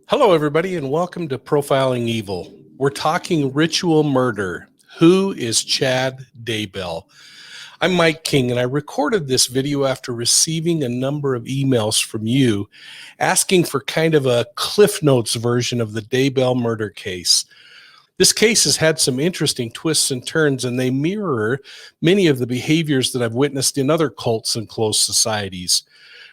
Hello, everybody, and welcome to Profiling Evil. We're talking ritual murder. Who is Chad Daybell? I'm Mike King, and I recorded this video after receiving a number of emails from you asking for kind of a Cliff Notes version of the Daybell murder case. This case has had some interesting twists and turns, and they mirror many of the behaviors that I've witnessed in other cults and closed societies.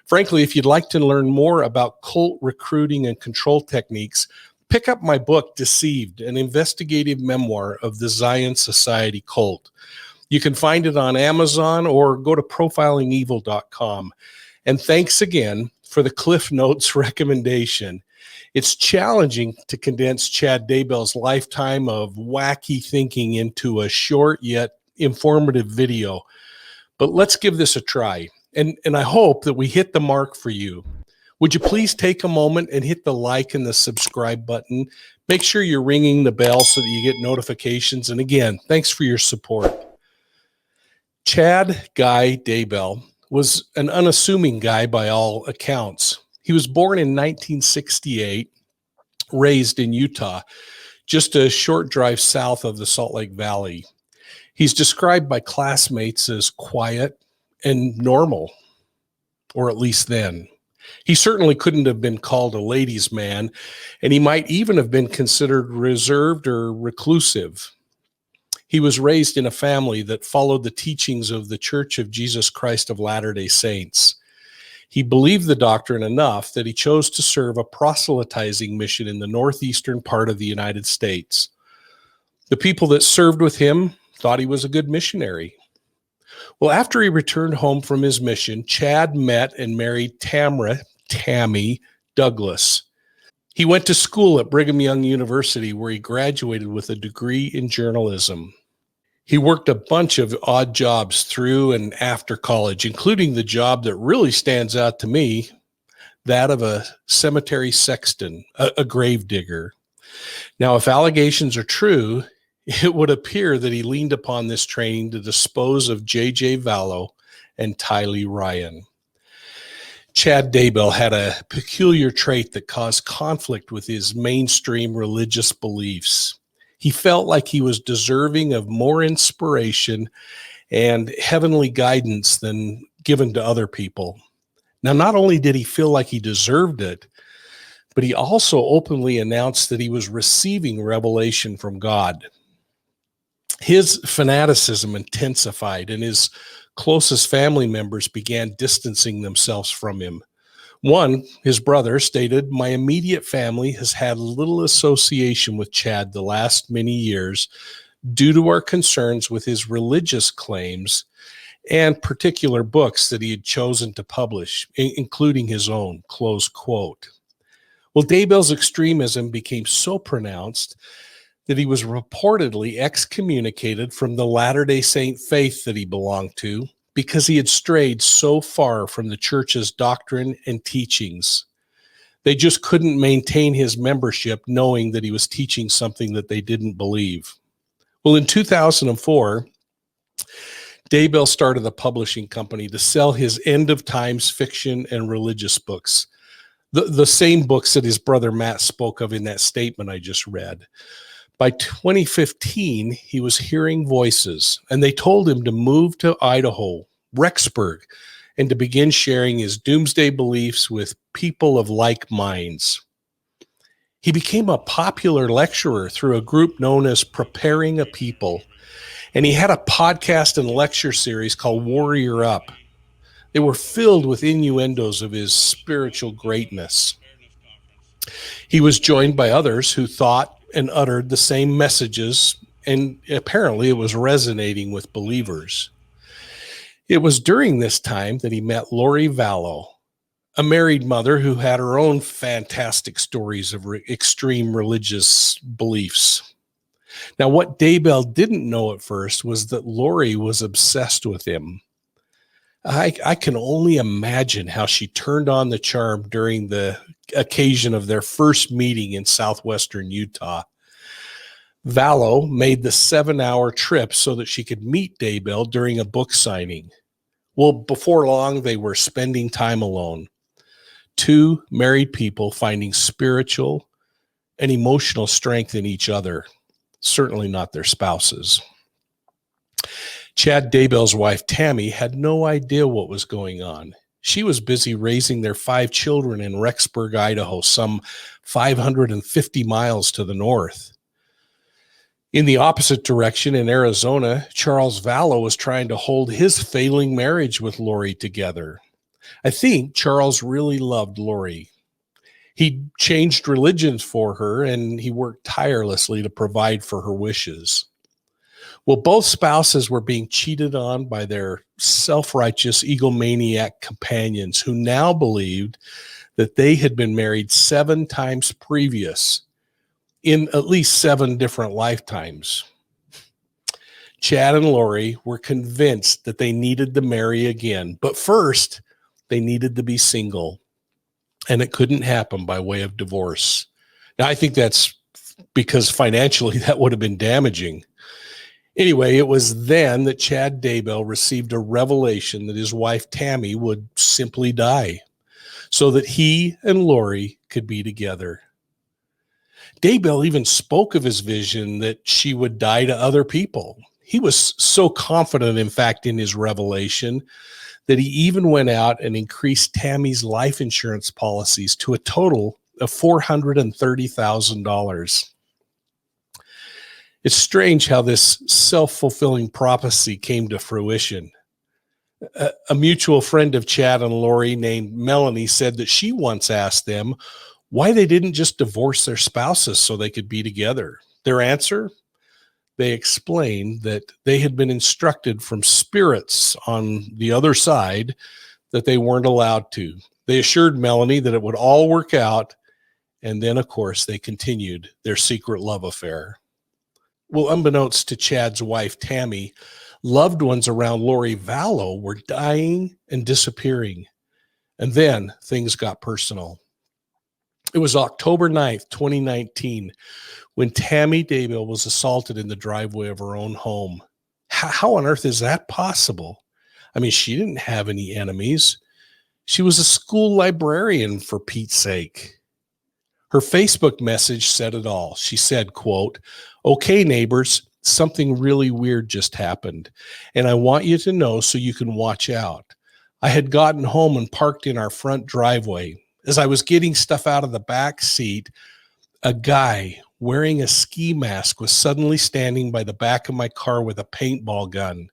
Frankly, if you'd like to learn more about cult recruiting and control techniques, pick up my book, Deceived, an investigative memoir of the Zion Society cult. You can find it on Amazon or go to profilingevil.com. And thanks again for the Cliff Notes recommendation. It's challenging to condense Chad Daybell's lifetime of wacky thinking into a short yet informative video. But let's give this a try. And I hope that we hit the mark for you. Would you please take a moment and hit the like and the subscribe button? Make sure you're ringing the bell so that you get notifications. And again, thanks for your support. Chad Guy Daybell was an unassuming guy by all accounts. He was born in 1968, raised in Utah, just a short drive south of the Salt Lake Valley. He's described by classmates as quiet and normal, or at least then. He certainly couldn't have been called a ladies' man, and he might even have been considered reserved or reclusive. He was raised in a family that followed the teachings of the Church of Jesus Christ of Latter-day Saints. He believed the doctrine enough that he chose to serve a proselytizing mission in the northeastern part of the United States. The people that served with him thought he was a good missionary. Well, after he returned home from his mission, Chad met and married Tammy Douglas. He went to school at Brigham Young University, where he graduated with a degree in journalism. He worked a bunch of odd jobs through and after college, including the job that really stands out to me, that of a cemetery sexton, a grave digger. Now, if allegations are true, it would appear that he leaned upon this training to dispose of J.J. Vallow and Tylee Ryan. Chad Daybell had a peculiar trait that caused conflict with his mainstream religious beliefs. He felt like he was deserving of more inspiration and heavenly guidance than given to other people. Now, not only did he feel like he deserved it, but he also openly announced that he was receiving revelation from God. His fanaticism intensified, and his closest family members began distancing themselves from him. One, his brother, stated, "My immediate family has had little association with Chad the last many years due to our concerns with his religious claims and particular books that he had chosen to publish, including his own," close quote. Well, Daybell's extremism became so pronounced that he was reportedly excommunicated from the Latter-day Saint faith that he belonged to because he had strayed so far from the church's doctrine and teachings. They just couldn't maintain his membership knowing that he was teaching something that they didn't believe. Well, in 2004, Daybell started a publishing company to sell his end-of-times fiction and religious books, the same books that his brother Matt spoke of in that statement I just read. By 2015, he was hearing voices, and they told him to move to Idaho, Rexburg, and to begin sharing his doomsday beliefs with people of like minds. He became a popular lecturer through a group known as Preparing a People, and he had a podcast and lecture series called Warrior Up. They were filled with innuendos of his spiritual greatness. He was joined by others who thought and uttered the same messages, and apparently it was resonating with believers. It was during this time that he met Lori Vallow, a married mother who had her own fantastic stories of extreme religious beliefs. Now, what Daybell didn't know at first was that Lori was obsessed with him. I can only imagine how she turned on the charm during the occasion of their first meeting in southwestern Utah. Vallow made the 7-hour trip so that she could meet Daybell during a book signing. Well, before long, they were spending time alone. Two married people finding spiritual and emotional strength in each other, certainly not their spouses. Chad Daybell's wife, Tammy, had no idea what was going on. She was busy raising their 5 children in Rexburg, Idaho, some 550 miles to the north. In the opposite direction, in Arizona, Charles Vallow was trying to hold his failing marriage with Lori together. I think Charles really loved Lori. He changed religions for her, and he worked tirelessly to provide for her wishes. Well, both spouses were being cheated on by their self-righteous, egomaniac companions who now believed that they had been married 7 times previous in at least 7 different lifetimes. Chad and Lori were convinced that they needed to marry again, but first they needed to be single, and it couldn't happen by way of divorce. Now, I think that's because financially that would have been damaging. Anyway, it was then that Chad Daybell received a revelation that his wife Tammy would simply die so that he and Lori could be together. Daybell even spoke of his vision that she would die to other people. He was so confident, in fact, in his revelation that he even went out and increased Tammy's life insurance policies to a total of $430,000. It's strange how this self-fulfilling prophecy came to fruition. A mutual friend of Chad and Lori named Melanie said that she once asked them why they didn't just divorce their spouses so they could be together. Their answer? They explained that they had been instructed from spirits on the other side that they weren't allowed to. They assured Melanie that it would all work out, and then, of course, they continued their secret love affair. Well, unbeknownst to Chad's wife, Tammy, loved ones around Lori Vallow were dying and disappearing. And then things got personal. It was October 9th, 2019, when Tammy Daybell was assaulted in the driveway of her own home. How on earth is that possible? I mean, she didn't have any enemies. She was a school librarian, for Pete's sake. Her Facebook message said it all. She said, quote, "Okay, neighbors, something really weird just happened, and I want you to know so you can watch out. I had gotten home and parked in our front driveway. As I was getting stuff out of the back seat, a guy wearing a ski mask was suddenly standing by the back of my car with a paintball gun.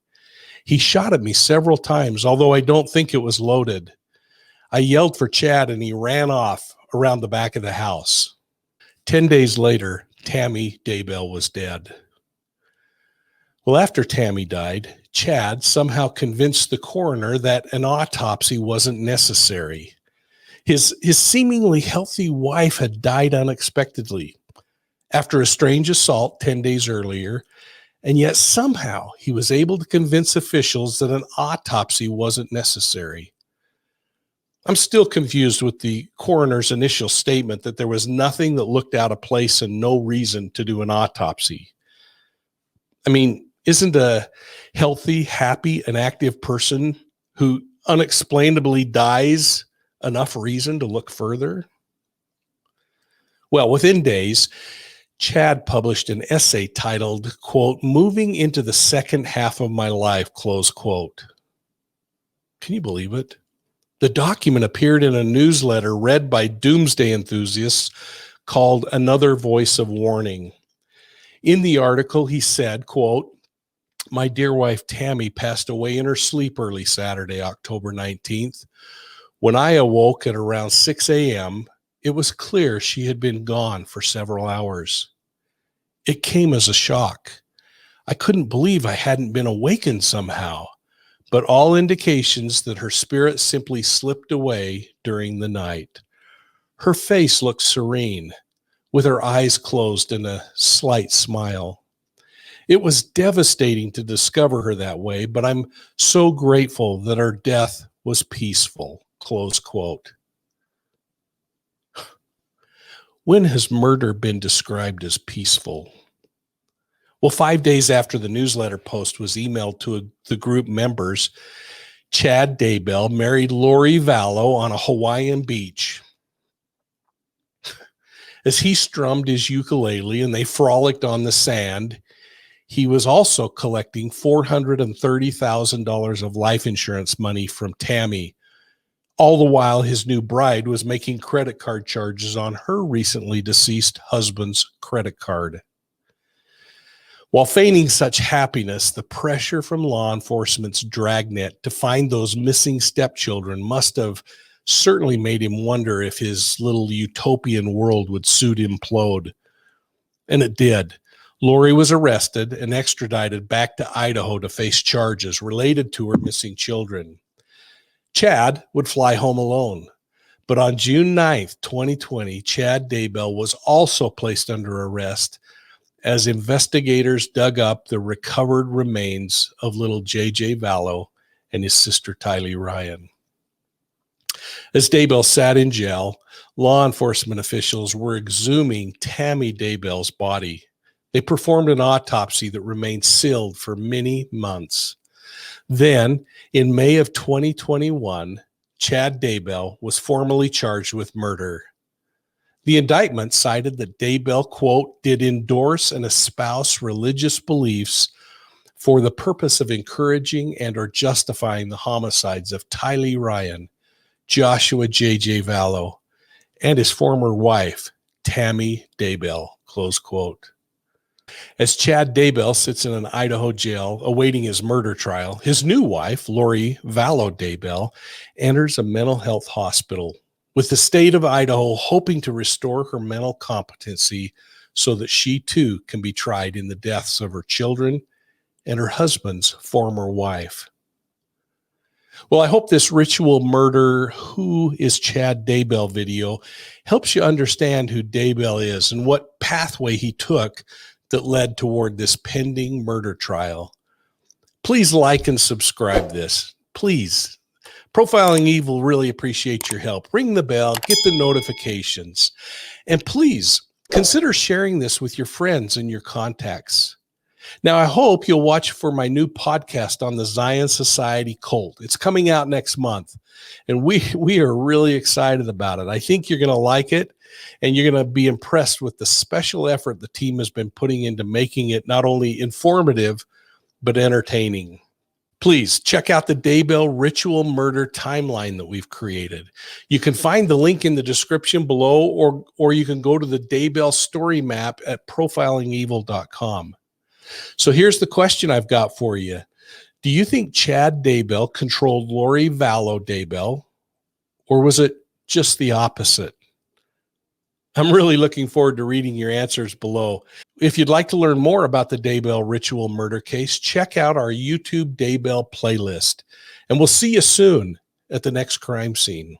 He shot at me several times, although I don't think it was loaded. I yelled for Chad, and he ran off around the back of the house." 10 days later, Tammy Daybell was dead. Well, after Tammy died, Chad somehow convinced the coroner that an autopsy wasn't necessary. His seemingly healthy wife had died unexpectedly after a strange assault 10 days earlier, and yet somehow he was able to convince officials that an autopsy wasn't necessary. I'm still confused with the coroner's initial statement that there was nothing that looked out of place and no reason to do an autopsy. I mean, isn't a healthy, happy, and active person who unexplainably dies enough reason to look further? Well, within days, Chad published an essay titled, quote, "Moving into the Second Half of My Life," close quote. Can you believe it? The document appeared in a newsletter read by doomsday enthusiasts called Another Voice of Warning. In the article, he said, quote, "My dear wife Tammy passed away in her sleep early Saturday, October 19th. When I awoke at around 6 a.m., it was clear she had been gone for several hours. It came as a shock. I couldn't believe I hadn't been awakened somehow, but all indications that her spirit simply slipped away during the night. Her face looked serene, with her eyes closed and a slight smile. It was devastating to discover her that way, but I'm so grateful that her death was peaceful," close quote. When has murder been described as peaceful? Well, 5 days after the newsletter post was emailed to the group members, Chad Daybell married Lori Vallow on a Hawaiian beach. As he strummed his ukulele and they frolicked on the sand, he was also collecting $430,000 of life insurance money from Tammy. All the while, his new bride was making credit card charges on her recently deceased husband's credit card. While feigning such happiness, the pressure from law enforcement's dragnet to find those missing stepchildren must have certainly made him wonder if his little utopian world would soon implode. And it did. Lori was arrested and extradited back to Idaho to face charges related to her missing children. Chad would fly home alone. But on June 9th, 2020, Chad Daybell was also placed under arrest as investigators dug up the recovered remains of little J.J. Vallow and his sister Tylee Ryan. As Daybell sat in jail, law enforcement officials were exhuming Tammy Daybell's body. They performed an autopsy that remained sealed for many months. Then, in May of 2021, Chad Daybell was formally charged with murder. The indictment cited that Daybell, quote, did endorse and espouse religious beliefs for the purpose of encouraging and or justifying the homicides of Tylee Ryan, Joshua J.J. Vallow, and his former wife, Tammy Daybell, close quote. As Chad Daybell sits in an Idaho jail awaiting his murder trial, his new wife, Lori Vallow Daybell, enters a mental health hospital, with the state of Idaho hoping to restore her mental competency so that she too can be tried in the deaths of her children and her husband's former wife. Well, I hope this ritual murder, Who is Chad Daybell video helps you understand who Daybell is and what pathway he took that led toward this pending murder trial. Please like and subscribe this. Please. Profiling Evil really appreciate your help. Ring the bell, get the notifications, and please consider sharing this with your friends and your contacts. Now, I hope you'll watch for my new podcast on the Zion Society cult. It's coming out next month, and we are really excited about it. I think you're going to like it, and you're going to be impressed with the special effort the team has been putting into making it not only informative, but entertaining. Please check out the Daybell ritual murder timeline that we've created. You can find the link in the description below, or you can go to the Daybell story map at profilingevil.com. So here's the question I've got for you. Do you think Chad Daybell controlled Lori Vallow Daybell, or was it just the opposite? I'm really looking forward to reading your answers below. If you'd like to learn more about the Daybell ritual murder case, check out our YouTube Daybell playlist, and we'll see you soon at the next crime scene.